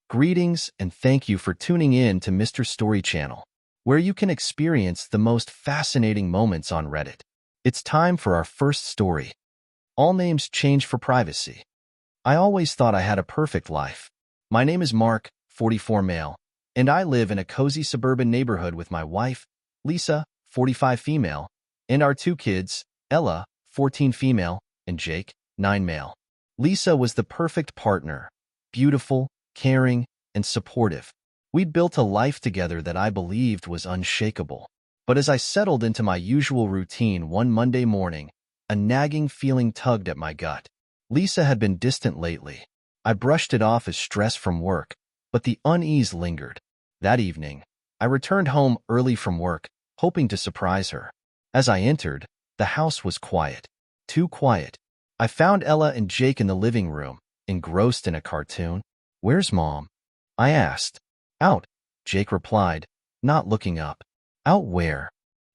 Greetings and thank you for tuning in to Mr. Story Channel, where you can experience the most fascinating moments on Reddit. It's time for our first story. All names change for privacy. I always thought I had a perfect life. My name is Mark, 44 male, and I live in a cozy suburban neighborhood with my wife, Lisa, 45 female, and our two kids, Ella, 14 female, and Jake, 9 male. Lisa was the perfect partner, beautiful, caring, and supportive. We'd built a life together that I believed was unshakable. But as I settled into my usual routine one Monday morning, a nagging feeling tugged at my gut. Lisa had been distant lately. I brushed it off as stress from work, but the unease lingered. That evening, I returned home early from work, hoping to surprise her. As I entered, the house was quiet. Too quiet. I found Ella and Jake in the living room, engrossed in a cartoon. "Where's Mom?" I asked. "Out," Jake replied, not looking up. "Out where?"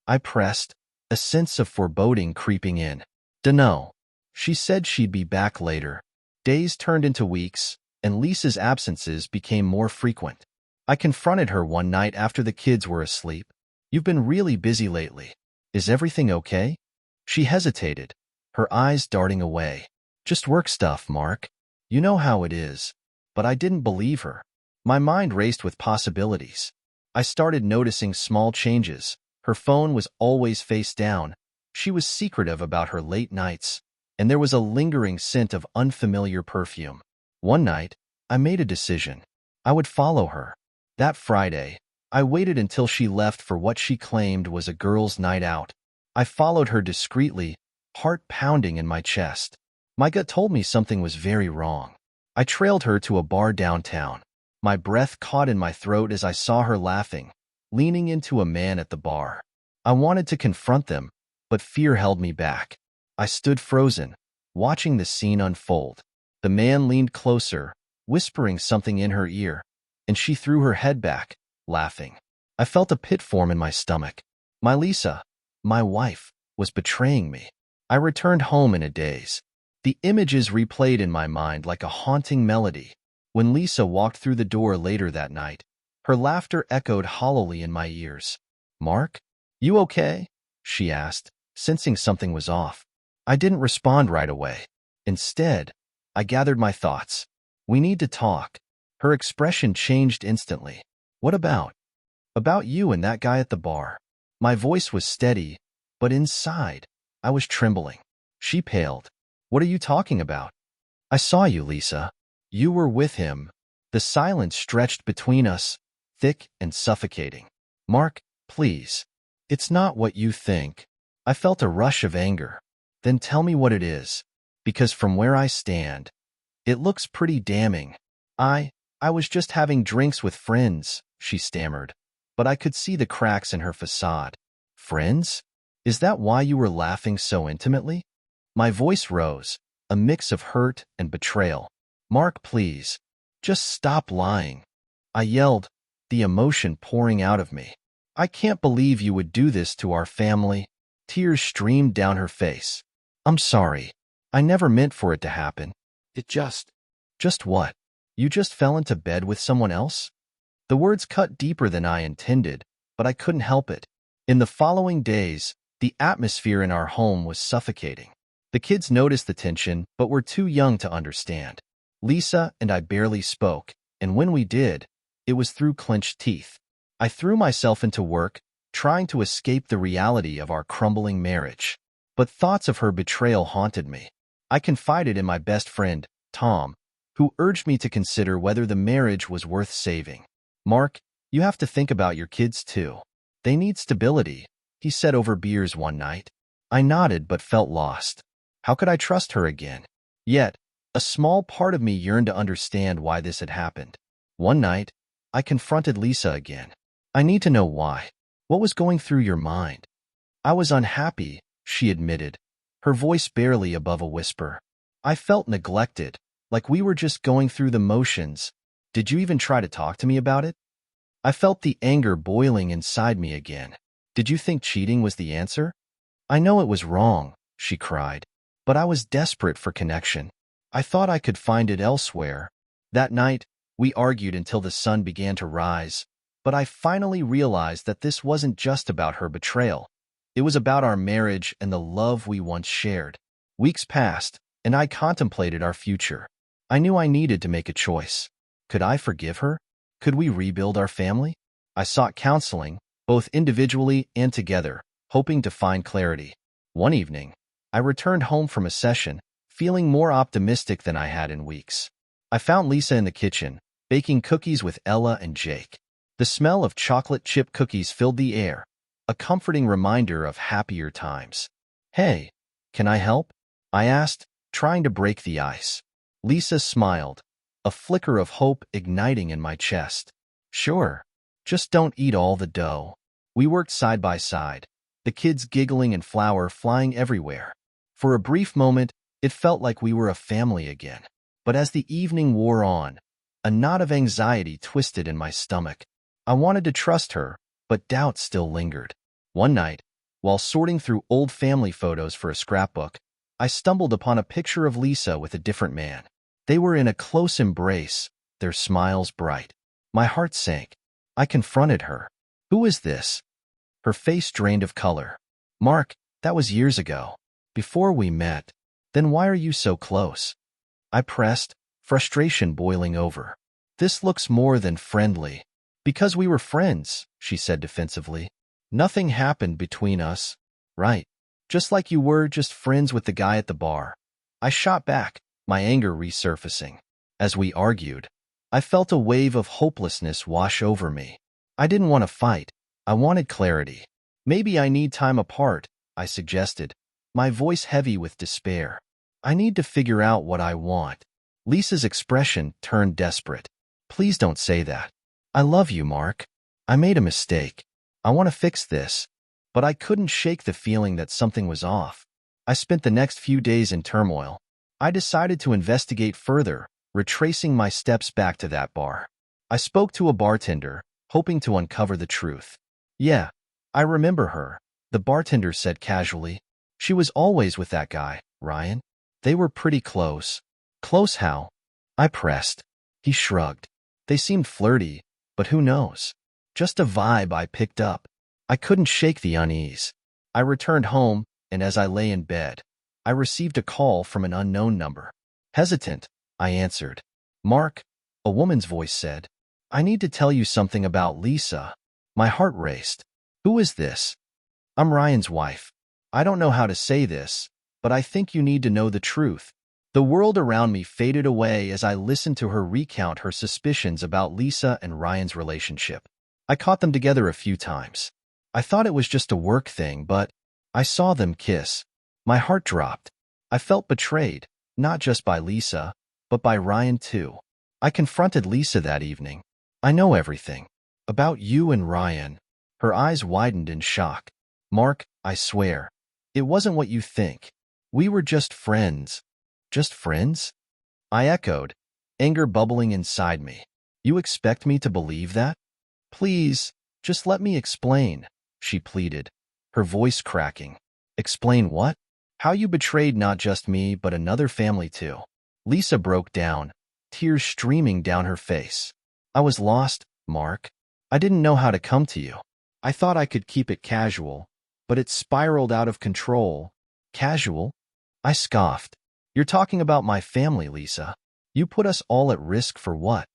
I pressed, a sense of foreboding creeping in. "Dunno. She said she'd be back later." Days turned into weeks, and Lisa's absences became more frequent. I confronted her one night after the kids were asleep. "You've been really busy lately. Is everything okay?" She hesitated, her eyes darting away. "Just work stuff, Mark. You know how it is." But I didn't believe her. My mind raced with possibilities. I started noticing small changes. Her phone was always face down. She was secretive about her late nights, and there was a lingering scent of unfamiliar perfume. One night, I made a decision. I would follow her. That Friday, I waited until she left for what she claimed was a girls' night out. I followed her discreetly, heart pounding in my chest. My gut told me something was very wrong. I trailed her to a bar downtown. My breath caught in my throat as I saw her laughing, leaning into a man at the bar. I wanted to confront them, but fear held me back. I stood frozen, watching the scene unfold. The man leaned closer, whispering something in her ear, and she threw her head back, laughing. I felt a pit form in my stomach. My Lisa, my wife, was betraying me. I returned home in a daze. The images replayed in my mind like a haunting melody. When Lisa walked through the door later that night, her laughter echoed hollowly in my ears. "Mark, you okay?" she asked, sensing something was off. I didn't respond right away. Instead, I gathered my thoughts. "We need to talk." Her expression changed instantly. "What about?" "About you and that guy at the bar." My voice was steady, but inside, I was trembling. She paled. "What are you talking about?" "I saw you, Lisa. You were with him." The silence stretched between us, thick and suffocating. "Mark, please. It's not what you think." I felt a rush of anger. "Then tell me what it is. Because from where I stand, it looks pretty damning." I was just having drinks with friends," she stammered, but I could see the cracks in her facade. "Friends? Is that why you were laughing so intimately?" My voice rose, a mix of hurt and betrayal. "Mark, please. Just stop lying." I yelled, the emotion pouring out of me. "I can't believe you would do this to our family." Tears streamed down her face. "I'm sorry. I never meant for it to happen. It just—" "Just what? You just fell into bed with someone else?" The words cut deeper than I intended, but I couldn't help it. In the following days, the atmosphere in our home was suffocating. The kids noticed the tension, but were too young to understand. Lisa and I barely spoke, and when we did, it was through clenched teeth. I threw myself into work, trying to escape the reality of our crumbling marriage. But thoughts of her betrayal haunted me. I confided in my best friend, Tom, who urged me to consider whether the marriage was worth saving. "Mark, you have to think about your kids too. They need stability," he said over beers one night. I nodded but felt lost. How could I trust her again? Yet, a small part of me yearned to understand why this had happened. One night, I confronted Lisa again. "I need to know why. What was going through your mind?" "I was unhappy," she admitted, her voice barely above a whisper. "I felt neglected, like we were just going through the motions." "Did you even try to talk to me about it?" I felt the anger boiling inside me again. "Did you think cheating was the answer?" "I know it was wrong," she cried, "but I was desperate for connection. I thought I could find it elsewhere." That night, We argued until the sun began to rise, but I finally realized that this wasn't just about her betrayal. It was about our marriage and the love we once shared. Weeks passed, and I contemplated our future. I knew I needed to make a choice. Could I forgive her? Could we rebuild our family? I sought counseling, both individually and together, hoping to find clarity. One evening, I returned home from a session, feeling more optimistic than I had in weeks. I found Lisa in the kitchen, baking cookies with Ella and Jake. The smell of chocolate chip cookies filled the air, a comforting reminder of happier times. "Hey, can I help?" I asked, trying to break the ice. Lisa smiled, a flicker of hope igniting in my chest. "Sure. Just don't eat all the dough." We worked side by side, the kids giggling and flour flying everywhere. For a brief moment, it felt like we were a family again. But as the evening wore on, a knot of anxiety twisted in my stomach. I wanted to trust her, but doubt still lingered. One night, while sorting through old family photos for a scrapbook, I stumbled upon a picture of Lisa with a different man. They were in a close embrace, their smiles bright. My heart sank. I confronted her. "Who is this?" Her face drained of color. "Mark, that was years ago. Before we met. Then why are you so close?" I pressed, frustration boiling over. "This looks more than friendly." "Because we were friends," she said defensively. "Nothing happened between us, right? Just like you were just friends with the guy at the bar." I shot back, my anger resurfacing. As we argued, I felt a wave of hopelessness wash over me. I didn't want to fight. I wanted clarity. "Maybe I need time apart," I suggested, my voice heavy with despair. "I need to figure out what I want." Lisa's expression turned desperate. "Please don't say that. I love you, Mark. I made a mistake. I want to fix this." But I couldn't shake the feeling that something was off. I spent the next few days in turmoil. I decided to investigate further, retracing my steps back to that bar. I spoke to a bartender, hoping to uncover the truth. "Yeah, I remember her," the bartender said casually. "She was always with that guy, Ryan. They were pretty close." "Close how?" I pressed. He shrugged. "They seemed flirty, but who knows? Just a vibe I picked up." I couldn't shake the unease. I returned home, and as I lay in bed, I received a call from an unknown number. Hesitant, I answered. "Mark," a woman's voice said, "I need to tell you something about Lisa." My heart raced. "Who is this?" "I'm Ryan's wife. I don't know how to say this, but I think you need to know the truth." The world around me faded away as I listened to her recount her suspicions about Lisa and Ryan's relationship. I caught them together a few times. I thought it was just a work thing, but I saw them kiss. My heart dropped. I felt betrayed, not just by Lisa, but by Ryan too. I confronted Lisa that evening. "I know everything. About you and Ryan." Her eyes widened in shock. "Mark, I swear. It wasn't what you think. We were just friends." "Just friends?" I echoed, anger bubbling inside me. "You expect me to believe that?" "Please, just let me explain," she pleaded, her voice cracking. "Explain what?" "How you betrayed not just me, but another family too." Lisa broke down, tears streaming down her face. "I was lost, Mark. I didn't know how to come to you. I thought I could keep it casual, but it spiraled out of control." "Casual?" I scoffed. "You're talking about my family, Lisa. You put us all at risk for what?"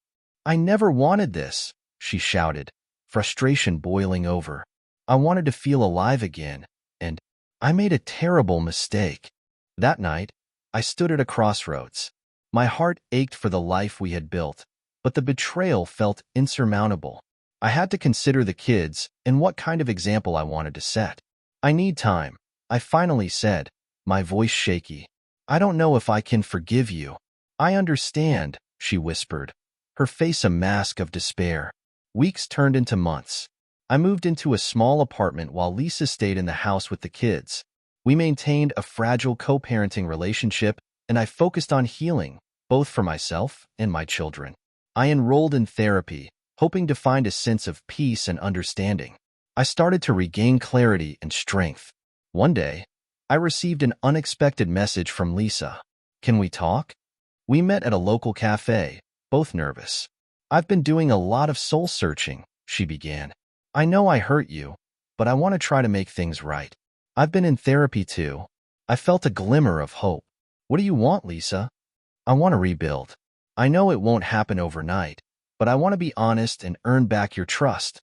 "I never wanted this," she shouted, frustration boiling over. "I wanted to feel alive again, and I made a terrible mistake." That night, I stood at a crossroads. My heart ached for the life we had built, but the betrayal felt insurmountable. I had to consider the kids and what kind of example I wanted to set. "I need time," I finally said, my voice shaky. "I don't know if I can forgive you." "I understand," she whispered, her face a mask of despair. Weeks turned into months. I moved into a small apartment while Lisa stayed in the house with the kids. We maintained a fragile co-parenting relationship, and I focused on healing, both for myself and my children. I enrolled in therapy, hoping to find a sense of peace and understanding. I started to regain clarity and strength. One day, I received an unexpected message from Lisa. "Can we talk?" We met at a local cafe, both nervous. I've been doing a lot of soul searching, she began. I know I hurt you, but I want to try to make things right. I've been in therapy too. I felt a glimmer of hope. What do you want, Lisa? I want to rebuild. I know it won't happen overnight, but I want to be honest and earn back your trust.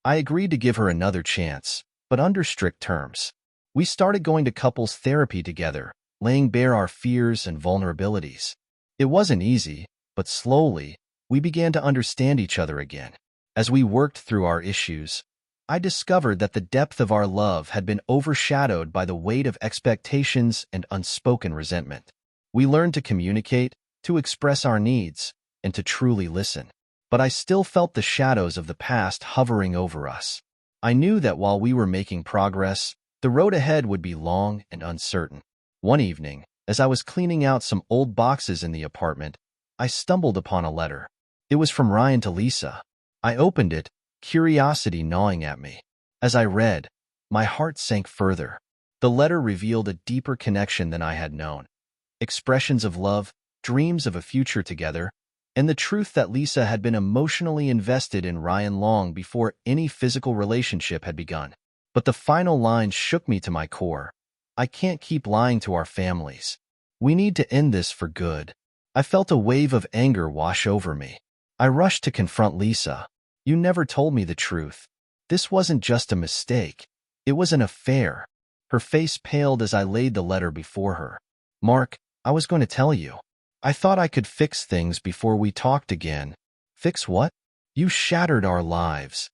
I agreed to give her another chance, but under strict terms. We started going to couples therapy together, laying bare our fears and vulnerabilities. It wasn't easy, but slowly, we began to understand each other again. As we worked through our issues, I discovered that the depth of our love had been overshadowed by the weight of expectations and unspoken resentment. We learned to communicate, to express our needs, and to truly listen. But I still felt the shadows of the past hovering over us. I knew that while we were making progress, the road ahead would be long and uncertain. One evening, as I was cleaning out some old boxes in the apartment, I stumbled upon a letter. It was from Ryan to Lisa. I opened it, curiosity gnawing at me. As I read, my heart sank further. The letter revealed a deeper connection than I had known. Expressions of love, dreams of a future together, and the truth that Lisa had been emotionally invested in Ryan long before any physical relationship had begun. But the final line shook me to my core. I can't keep lying to our families. We need to end this for good. I felt a wave of anger wash over me. I rushed to confront Lisa. You never told me the truth. This wasn't just a mistake. It was an affair. Her face paled as I laid the letter before her. Mark, I was going to tell you. I thought I could fix things before we talked again. Fix what? You shattered our lives.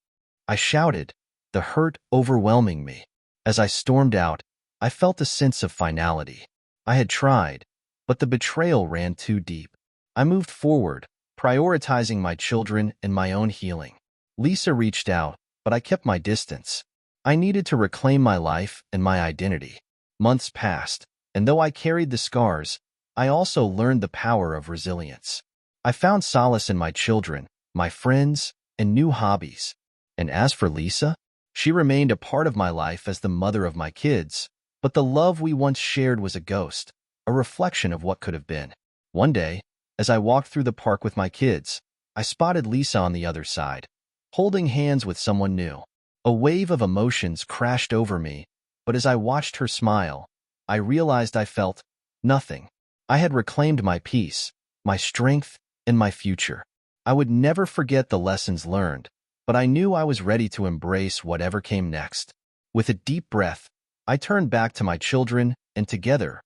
I shouted, the hurt overwhelming me. As I stormed out, I felt a sense of finality. I had tried, but the betrayal ran too deep. I moved forward, prioritizing my children and my own healing. Lisa reached out, but I kept my distance. I needed to reclaim my life and my identity. Months passed, and though I carried the scars, I also learned the power of resilience. I found solace in my children, my friends, and new hobbies. And as for Lisa, she remained a part of my life as the mother of my kids, but the love we once shared was a ghost, a reflection of what could have been. One day, as I walked through the park with my kids, I spotted Lisa on the other side, holding hands with someone new. A wave of emotions crashed over me, but as I watched her smile, I realized I felt nothing. I had reclaimed my peace, my strength, and my future. I would never forget the lessons learned, but I knew I was ready to embrace whatever came next. With a deep breath, I turned back to my children, and together,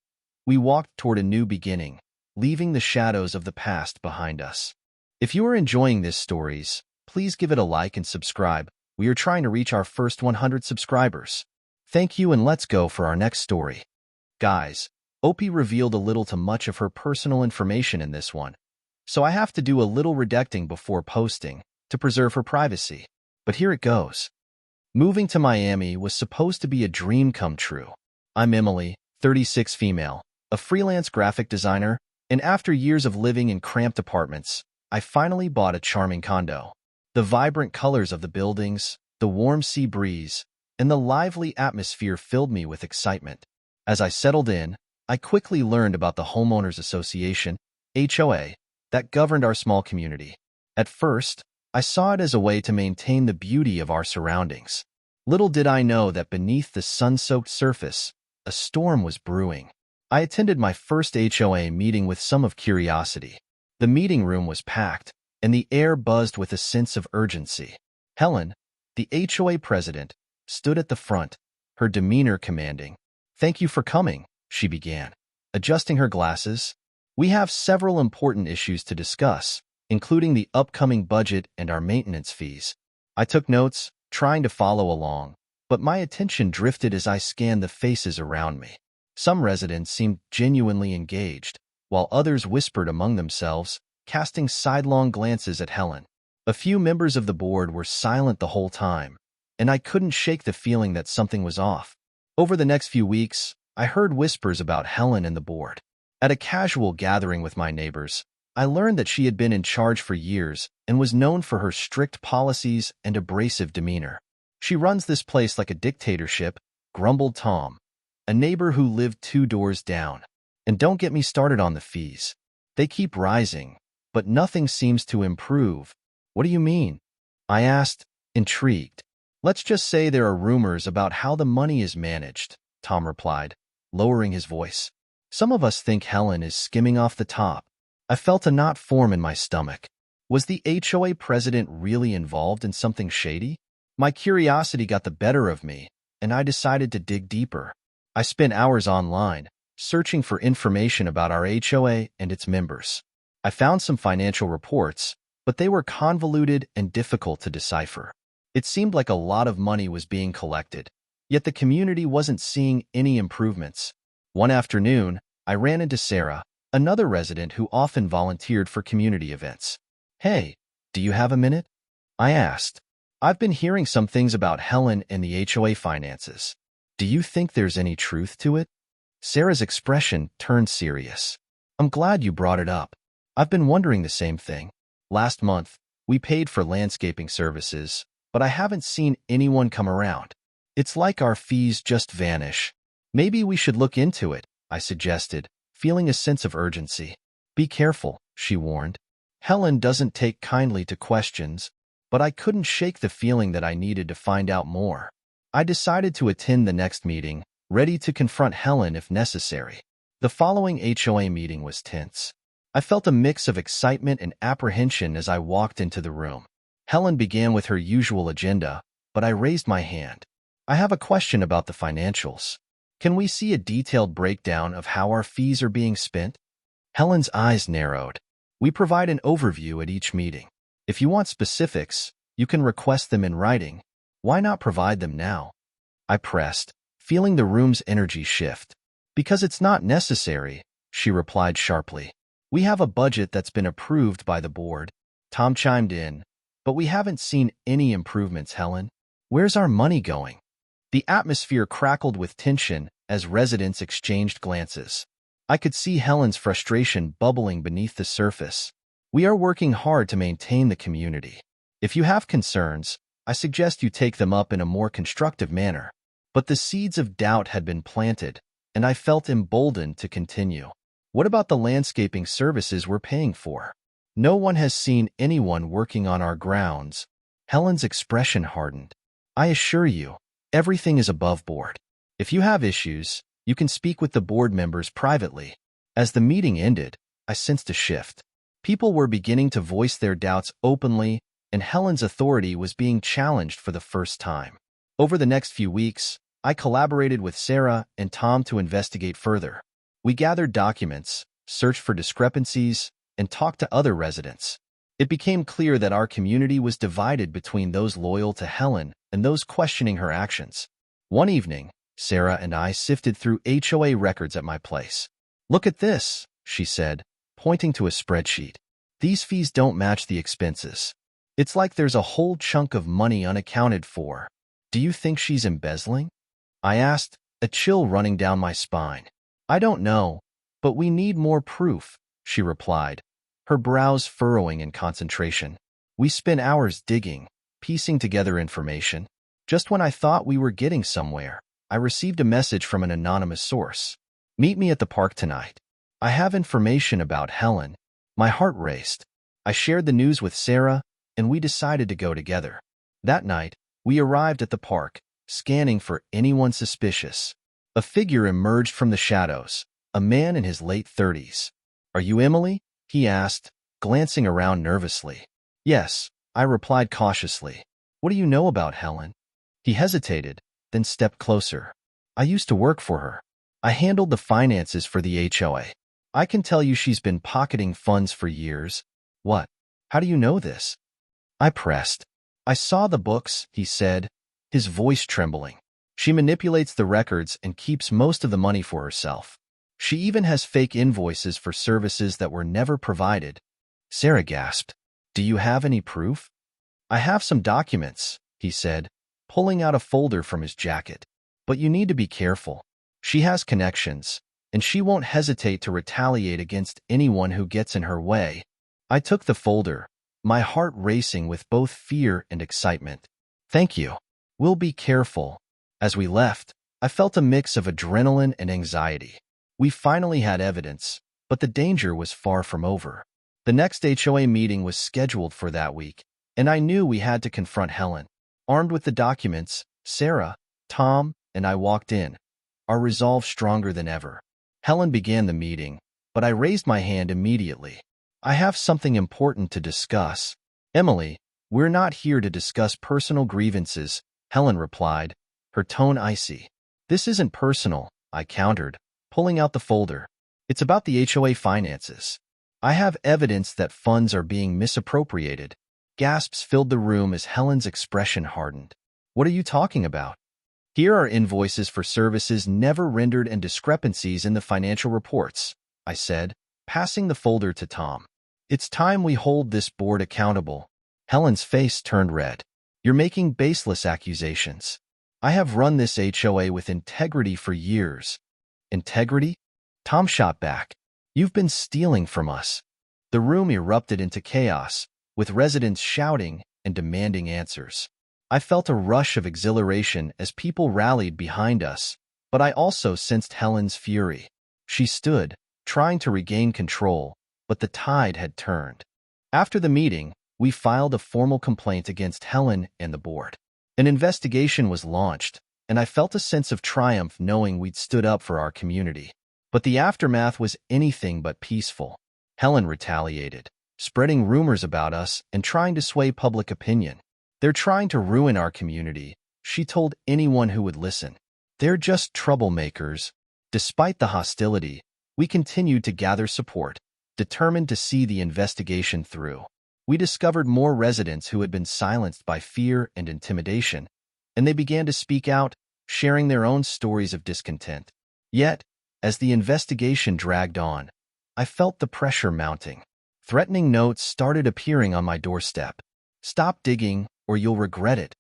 we walked toward a new beginning, leaving the shadows of the past behind us. If you are enjoying these stories, please give it a like and subscribe. We are trying to reach our first 100 subscribers. Thank you, and let's go for our next story. Guys, Opie revealed a little too much of her personal information in this one, so I have to do a little redacting before posting to preserve her privacy. But here it goes. Moving to Miami was supposed to be a dream come true. I'm Emily, 36 female, a freelance graphic designer, and after years of living in cramped apartments, I finally bought a charming condo. The vibrant colors of the buildings, the warm sea breeze, and the lively atmosphere filled me with excitement. As I settled in, I quickly learned about the Homeowners Association, HOA, that governed our small community. At first, I saw it as a way to maintain the beauty of our surroundings. Little did I know that beneath the sun-soaked surface, a storm was brewing. I attended my first HOA meeting with some of curiosity. The meeting room was packed, and the air buzzed with a sense of urgency. Helen, the HOA president, stood at the front, her demeanor commanding. "Thank you for coming," she began, adjusting her glasses. "We have several important issues to discuss, including the upcoming budget and our maintenance fees." I took notes, trying to follow along, but my attention drifted as I scanned the faces around me. Some residents seemed genuinely engaged, while others whispered among themselves, casting sidelong glances at Helen. A few members of the board were silent the whole time, and I couldn't shake the feeling that something was off. Over the next few weeks, I heard whispers about Helen and the board. At a casual gathering with my neighbors, I learned that she had been in charge for years and was known for her strict policies and abrasive demeanor. "She runs this place like a dictatorship," grumbled Tom, a neighbor who lived 2 doors down. "And don't get me started on the fees. They keep rising, but nothing seems to improve," What do you mean? I asked, intrigued. Let's just say there are rumors about how the money is managed, Tom replied, lowering his voice. Some of us think Helen is skimming off the top. I felt a knot form in my stomach. Was the HOA president really involved in something shady? My curiosity got the better of me, and I decided to dig deeper. I spent hours online, searching for information about our HOA and its members. I found some financial reports, but they were convoluted and difficult to decipher. It seemed like a lot of money was being collected, yet the community wasn't seeing any improvements. One afternoon, I ran into Sarah, another resident who often volunteered for community events. Hey, do you have a minute? I asked. I've been hearing some things about Helen and the HOA finances. Do you think there's any truth to it? Sarah's expression turned serious. I'm glad you brought it up. I've been wondering the same thing. Last month, we paid for landscaping services, but I haven't seen anyone come around. It's like our fees just vanish. Maybe we should look into it, I suggested, feeling a sense of urgency. Be careful, she warned. Helen doesn't take kindly to questions, but I couldn't shake the feeling that I needed to find out more. I decided to attend the next meeting, ready to confront Helen if necessary. The following HOA meeting was tense. I felt a mix of excitement and apprehension as I walked into the room. Helen began with her usual agenda, but I raised my hand. I have a question about the financials. Can we see a detailed breakdown of how our fees are being spent? Helen's eyes narrowed. We provide an overview at each meeting. If you want specifics, you can request them in writing. Why not provide them now? I pressed, feeling the room's energy shift. Because it's not necessary, she replied sharply. We have a budget that's been approved by the board. Tom chimed in. But we haven't seen any improvements, Helen. Where's our money going? The atmosphere crackled with tension as residents exchanged glances. I could see Helen's frustration bubbling beneath the surface. We are working hard to maintain the community. If you have concerns, I suggest you take them up in a more constructive manner. But the seeds of doubt had been planted, and I felt emboldened to continue. What about the landscaping services we're paying for? No one has seen anyone working on our grounds. Helen's expression hardened. I assure you, everything is above board. If you have issues, you can speak with the board members privately. As the meeting ended, I sensed a shift. People were beginning to voice their doubts openly, and Helen's authority was being challenged for the first time. Over the next few weeks, I collaborated with Sarah and Tom to investigate further. We gathered documents, searched for discrepancies, and talked to other residents. It became clear that our community was divided between those loyal to Helen and those questioning her actions. One evening, Sarah and I sifted through HOA records at my place. Look at this, she said, pointing to a spreadsheet. These fees don't match the expenses. It's like there's a whole chunk of money unaccounted for. Do you think she's embezzling? I asked, a chill running down my spine. I don't know, but we need more proof, she replied, her brows furrowing in concentration. We spent hours digging, piecing together information. Just when I thought we were getting somewhere, I received a message from an anonymous source. Meet me at the park tonight. I have information about Helen. My heart raced. I shared the news with Sarah, and we decided to go together. That night, we arrived at the park, scanning for anyone suspicious. A figure emerged from the shadows, a man in his late 30s. Are you Emily? He asked, glancing around nervously. Yes, I replied cautiously. What do you know about Helen? He hesitated, then stepped closer. I used to work for her. I handled the finances for the HOA. I can tell you she's been pocketing funds for years. What? How do you know this? I pressed. I saw the books, he said, his voice trembling. She manipulates the records and keeps most of the money for herself. She even has fake invoices for services that were never provided. Sarah gasped. Do you have any proof? I have some documents, he said, pulling out a folder from his jacket. But you need to be careful. She has connections, and she won't hesitate to retaliate against anyone who gets in her way. I took the folder, my heart racing with both fear and excitement. Thank you. We'll be careful. As we left, I felt a mix of adrenaline and anxiety. We finally had evidence, but the danger was far from over. The next HOA meeting was scheduled for that week, and I knew we had to confront Helen. Armed with the documents, Sarah, Tom, and I walked in, our resolve stronger than ever. Helen began the meeting, but I raised my hand immediately. I have something important to discuss. Emily, we're not here to discuss personal grievances, Helen replied, her tone icy. This isn't personal, I countered, pulling out the folder. It's about the HOA finances. I have evidence that funds are being misappropriated. Gasps filled the room as Helen's expression hardened. What are you talking about? Here are invoices for services never rendered and discrepancies in the financial reports, I said, passing the folder to Tom. It's time we hold this board accountable. Helen's face turned red. You're making baseless accusations. I have run this HOA with integrity for years. Integrity? Tom shot back. You've been stealing from us. The room erupted into chaos, with residents shouting and demanding answers. I felt a rush of exhilaration as people rallied behind us, but I also sensed Helen's fury. She stood, trying to regain control, but the tide had turned. After the meeting, we filed a formal complaint against Helen and the board. An investigation was launched, and I felt a sense of triumph knowing we'd stood up for our community. But the aftermath was anything but peaceful. Helen retaliated, spreading rumors about us and trying to sway public opinion. They're trying to ruin our community, she told anyone who would listen. They're just troublemakers. Despite the hostility, we continued to gather support, determined to see the investigation through. We discovered more residents who had been silenced by fear and intimidation, and they began to speak out, sharing their own stories of discontent. Yet, as the investigation dragged on, I felt the pressure mounting. Threatening notes started appearing on my doorstep. Stop digging, or you'll regret it.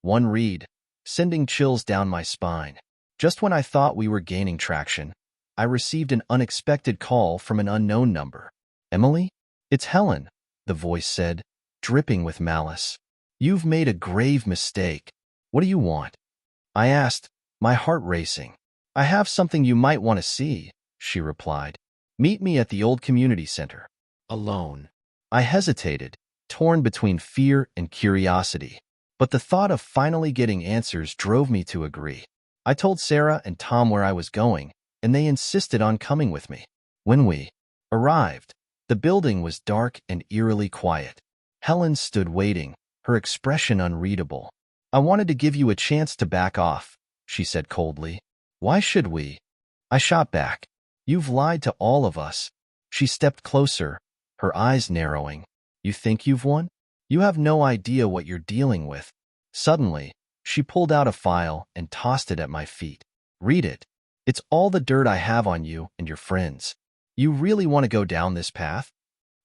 One read, sending chills down my spine. Just when I thought we were gaining traction, I received an unexpected call from an unknown number. Emily? It's Helen, the voice said, dripping with malice. You've made a grave mistake. What do you want? I asked, my heart racing. I have something you might want to see, she replied. Meet me at the old community center. Alone. I hesitated, torn between fear and curiosity. But the thought of finally getting answers drove me to agree. I told Sarah and Tom where I was going, and they insisted on coming with me. When we arrived, the building was dark and eerily quiet. Helen stood waiting, her expression unreadable. I wanted to give you a chance to back off, she said coldly. Why should we? I shot back. You've lied to all of us. She stepped closer, her eyes narrowing. You think you've won? You have no idea what you're dealing with. Suddenly, she pulled out a file and tossed it at my feet. Read it. It's all the dirt I have on you and your friends. You really want to go down this path?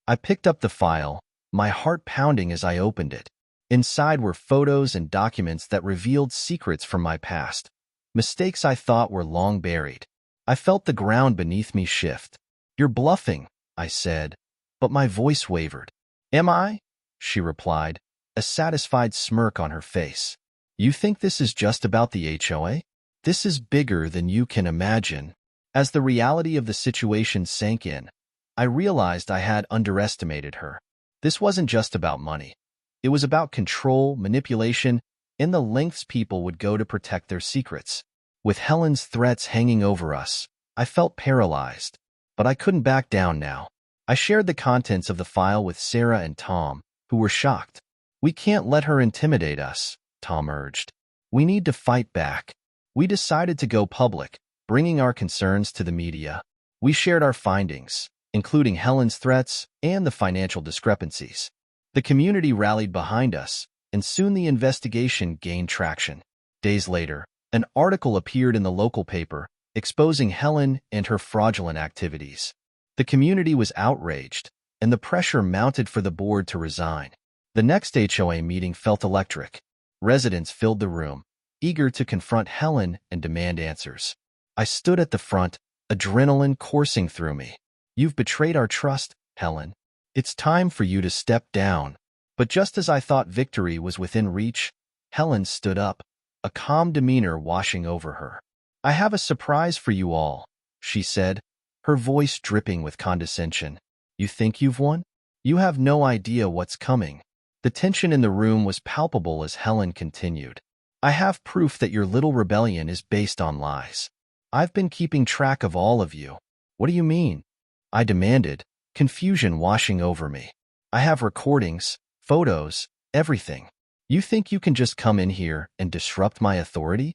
I picked up the file, my heart pounding as I opened it. Inside were photos and documents that revealed secrets from my past. Mistakes I thought were long buried. I felt the ground beneath me shift. You're bluffing, I said, but my voice wavered. Am I? She replied, a satisfied smirk on her face. You think this is just about the HOA? This is bigger than you can imagine. As the reality of the situation sank in, I realized I had underestimated her. This wasn't just about money. It was about control, manipulation, and the lengths people would go to protect their secrets. With Helen's threats hanging over us, I felt paralyzed. But I couldn't back down now. I shared the contents of the file with Sarah and Tom, who were shocked. We can't let her intimidate us, Tom urged. We need to fight back. We decided to go public, bringing our concerns to the media. We shared our findings, including Helen's threats and the financial discrepancies. The community rallied behind us, and soon the investigation gained traction. Days later, an article appeared in the local paper, exposing Helen and her fraudulent activities. The community was outraged, and the pressure mounted for the board to resign. The next HOA meeting felt electric. Residents filled the room, eager to confront Helen and demand answers. I stood at the front, adrenaline coursing through me. You've betrayed our trust, Helen. It's time for you to step down. But just as I thought victory was within reach, Helen stood up, a calm demeanor washing over her. I have a surprise for you all, she said, her voice dripping with condescension. You think you've won? You have no idea what's coming. The tension in the room was palpable as Helen continued. I have proof that your little rebellion is based on lies. I've been keeping track of all of you. What do you mean? I demanded, confusion washing over me. I have recordings, photos, everything. You think you can just come in here and disrupt my authority?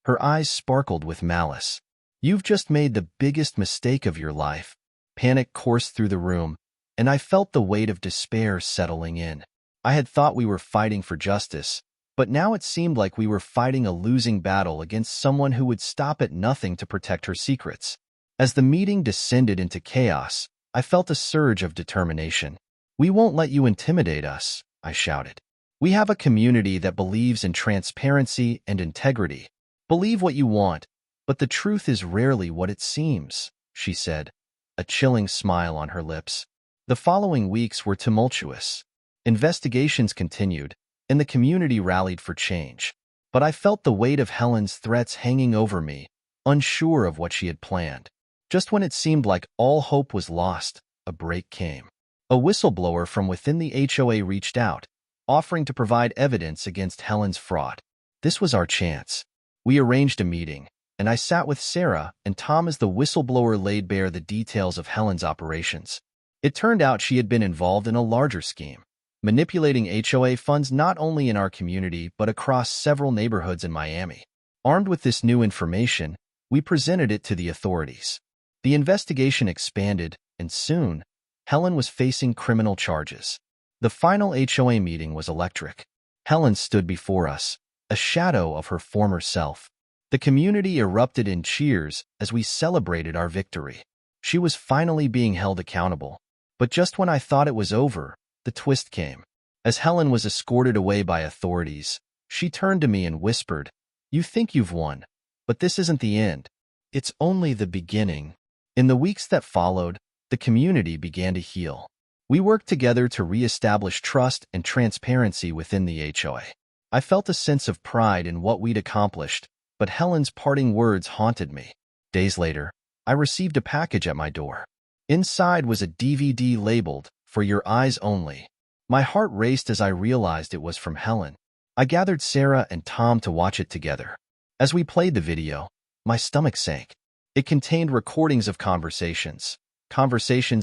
Her eyes sparkled with malice. You've just made the biggest mistake of your life. Panic coursed through the room, and I felt the weight of despair settling in. I had thought we were fighting for justice, but now it seemed like we were fighting a losing battle against someone who would stop at nothing to protect her secrets. As the meeting descended into chaos, I felt a surge of determination. We won't let you intimidate us, I shouted. We have a community that believes in transparency and integrity. Believe what you want, but the truth is rarely what it seems, she said, a chilling smile on her lips. The following weeks were tumultuous. Investigations continued, and the community rallied for change. But I felt the weight of Helen's threats hanging over me, unsure of what she had planned. Just when it seemed like all hope was lost, a break came. A whistleblower from within the HOA reached out, offering to provide evidence against Helen's fraud. This was our chance. We arranged a meeting, and I sat with Sarah and Tom as the whistleblower laid bare the details of Helen's operations. It turned out she had been involved in a larger scheme, manipulating HOA funds not only in our community but across several neighborhoods in Miami. Armed with this new information, we presented it to the authorities. The investigation expanded, and soon, Helen was facing criminal charges. The final HOA meeting was electric. Helen stood before us, a shadow of her former self. The community erupted in cheers as we celebrated our victory. She was finally being held accountable. But just when I thought it was over, the twist came. As Helen was escorted away by authorities, she turned to me and whispered, "You think you've won, but this isn't the end. It's only the beginning." In the weeks that followed, the community began to heal. We worked together to reestablish trust and transparency within the HOA. I felt a sense of pride in what we'd accomplished, but Helen's parting words haunted me. Days later, I received a package at my door. Inside was a DVD labeled, "For Your Eyes Only." My heart raced as I realized it was from Helen. I gathered Sarah and Tom to watch it together. As we played the video, my stomach sank. It contained recordings of conversations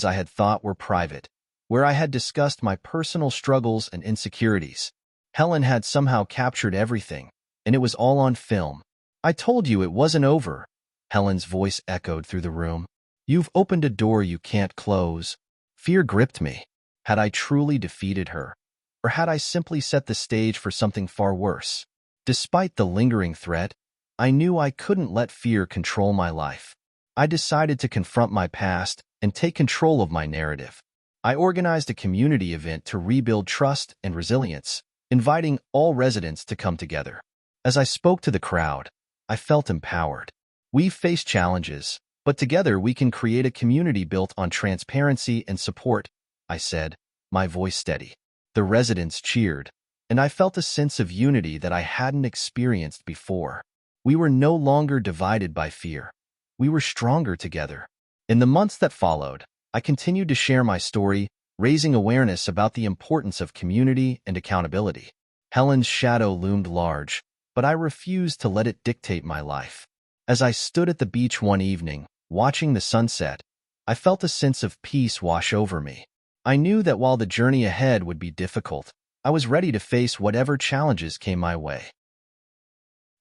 I had thought were private, where I had discussed my personal struggles and insecurities. Helen had somehow captured everything, and it was all on film. "I told you it wasn't over," Helen's voice echoed through the room. "You've opened a door you can't close." Fear gripped me. Had I truly defeated her, or had I simply set the stage for something far worse? Despite the lingering threat, I knew I couldn't let fear control my life. I decided to confront my past and take control of my narrative. I organized a community event to rebuild trust and resilience, inviting all residents to come together. As I spoke to the crowd, I felt empowered. We've faced challenges, but together we can create a community built on transparency and support, I said, my voice steady. The residents cheered, and I felt a sense of unity that I hadn't experienced before. We were no longer divided by fear. We were stronger together. In the months that followed, I continued to share my story, raising awareness about the importance of community and accountability. Helen's shadow loomed large, but I refused to let it dictate my life. As I stood at the beach one evening, watching the sunset, I felt a sense of peace wash over me. I knew that while the journey ahead would be difficult, I was ready to face whatever challenges came my way.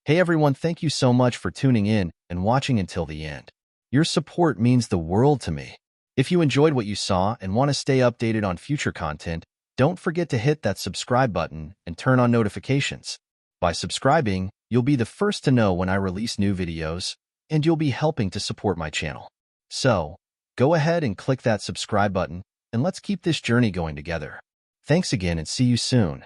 Hey everyone, thank you so much for tuning in and watching until the end. Your support means the world to me. If you enjoyed what you saw and want to stay updated on future content, don't forget to hit that subscribe button and turn on notifications. By subscribing, you'll be the first to know when I release new videos, and you'll be helping to support my channel. So, go ahead and click that subscribe button, and let's keep this journey going together. Thanks again and see you soon.